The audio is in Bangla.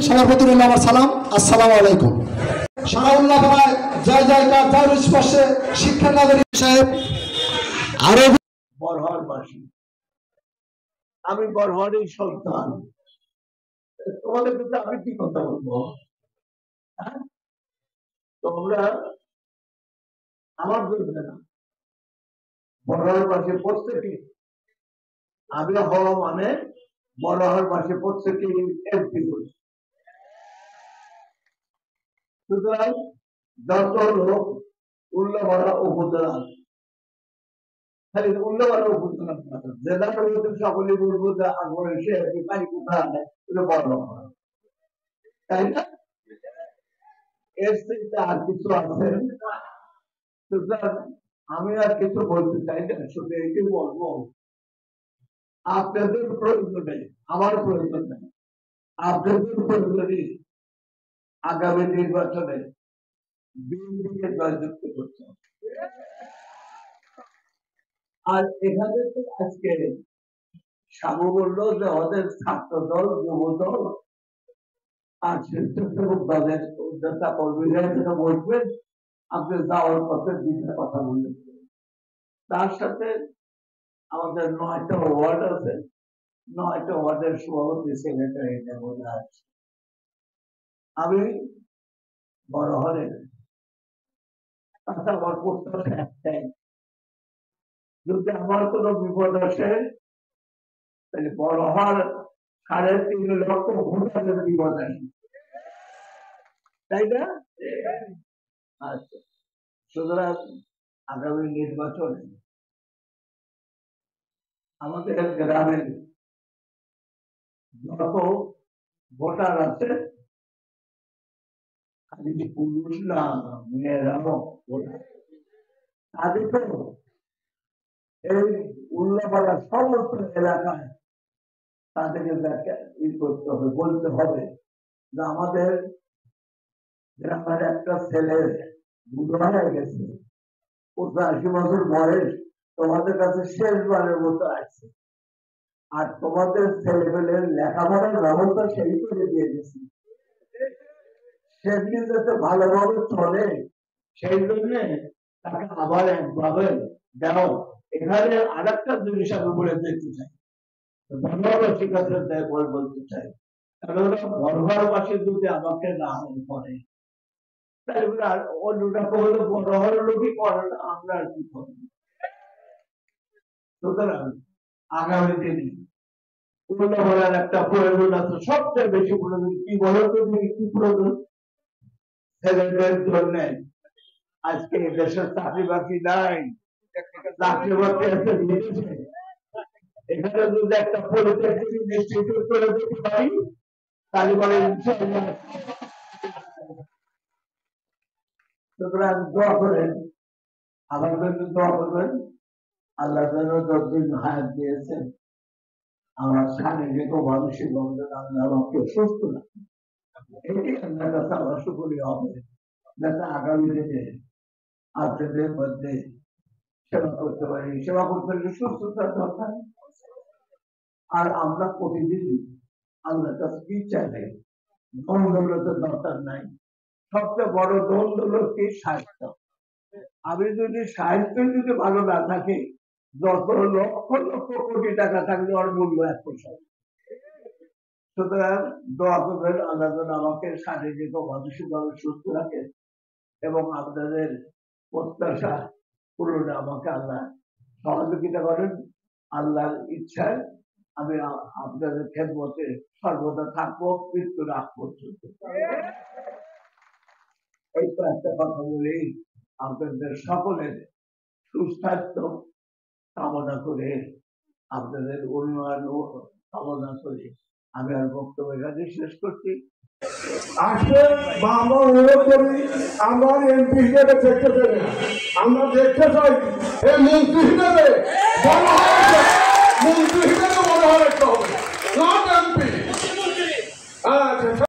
সবার প্রতি রইল আমার সালাম। আসসালামু আলাইকুম। সারা উল্লাপাড়ায় জয় জয়কার দারুল স্পর্শে শিক্ষা নাগরিক সাহেব আরো বরহরবাসী, আমি বরহরের সন্তান। তোমাদের কিন্তু আমি কি কথা বলবো? তোমরা আমার বলবে না, বরহরবাসী প্রত্যেকে আমি হওয়া মানে বরহরবাসী প্রত্যেকে এমপি করি। সুতরাং যত লোক উল্লাপাড়া উপজেলা, খালি উল্লাপাড়া উপজেলা জেলার মধ্যে সকলে বলবো যে আগ্রহ এসে বাড়ি কোথায় বরহরা, তাই না? এর থেকে আর কিছু আছে? সুতরাং আমি আর কিছু বলতে চাই না, শুধু এইটাই বলবো, আপনাদের প্রয়োজনে, আমার প্রয়োজন নেই, আপনাদের প্রয়োজনে আগামী নির্বাচনে বিএনপিকে জয়যুক্ত করতে হবে। আর এখানে তো আজকে সাবু বললো যে ওদের ছাত্র দল, যুব দল আর স্বেচ্ছাসেবক দলের নেতা কর্মীরা যেটা বলবেন, আপনি যাওয়ার পথে দুইটা কথা বললেন। তার সাথে আমাদের 9টা ওয়ার্ড আছে, 9টা ওয়ার্ডের সভাপতি সেক্রেটারি বোঝা আছে। আমি বরহরের আমার প্রত্যাশা একটাই, যদি আমার কোনো বিপদ আসে তাহলে বরহর 3.5 লক্ষ ভোটারের বিপদ আসে, তাই না? আচ্ছা, সুতরাং আগামী নির্বাচনে আমাদের গ্রামের যত ভোটার আছে, খালি পুরুষ না মেয়েরাও ভোটার, তাদেরকেও এই উল্লাপাড়ার সমস্ত এলাকায় তাদেরকে ই করতে হবে, বলতে হবে যে আমাদের গ্রামের একটা ছেলে বুড়ো হয়ে গেছে, 85 বছর বয়স, তোমাদের কাছে শেষবারের মতো আছে, আর তোমাদের ছেলে পেলের লেখাপড়ার ব্যবস্থা সেই করে দিয়ে গেছি, সেদিন যাতে ভালোভাবে চলে সেই জন্য তাকে আবার একভাবে দাও। এখানে আর একটা জিনিস আমি বলে দিতে চাই, বরহরবাসীর কাছে বলতে চাই, কারণ বরহরবাসী যদি আমাকে না করে তাহলে আর অন্যটা করলে বরহর লোকই করে না, আমরা আর কি করবো? সুতরাং আগামী দিনে উন্নয়নের একটা প্রয়োজন আছে, সবচেয়ে বেশি প্রয়োজন কি বলতো? কি প্রয়োজন? ছেলেদের জন্য আজকে দেশের চাকরি বাকরি নাই, চাকরি বাকরি আছে বিদেশে, এখানে যদি একটা পলিটেকনিক ইনস্টিটিউট করে দিতে পারি তাহলে বলে ইনশাআল্লাহ। সুতরাং দোয়া করেন, আমার জন্য দোয়া করবেন, আল্লাহ যেন যতদিন হায়াত দিয়েছেন আমার শারীরিক ও মানসিক বন্ধন আল্লাহ আমাকে সুস্থ রাখেন, এটি আল্লাহর কাছে আমার শুকরিয়া হবে, যাতে আগামী দিনে আপনাদের মধ্যে সেবা করতে পারি। সেবা করতে হলে সুস্থতার দরকার, আর আমরা প্রতিদিন আল্লাহর কাছে কি চাই? ধন দৌলতের দরকার নাই, সবচেয়ে বড় ধন দৌলত কি? সাহিত্য। আমি যদি সাহিত্য যদি ভালো না থাকে, যত লক্ষ লক্ষ কোটি টাকা থাকলে ওর মূল্য 1 পয়সা। সুতরাং দোয়া করবেন আল্লাহ যেন আমাকে শারীরিক ও মানসিকভাবে সুস্থ রাখে এবং আপনাদের প্রত্যাশা পূরণে আমাকে আল্লাহ সহযোগিতা করেন। আল্লাহর ইচ্ছায় আমি আপনাদের খেদমতে সর্বদা থাকবো, মৃত্যুর আগ পর্যন্ত। এই তো একটা কথা বলেই আপনাদের সকলের সুস্বাস্থ্য কামনা করে, আপনাদের উন্নয়ন কামনা করে আমি আর বক্তব্য এখানে শেষ করছি। আসলে আমরা অনুরোধ করি, আমরা এমপি হিসেবে দেখতে চাই না, আমরা দেখতে চাই এই মন্ত্রী হিসেবে মনে হয় একটা হবে।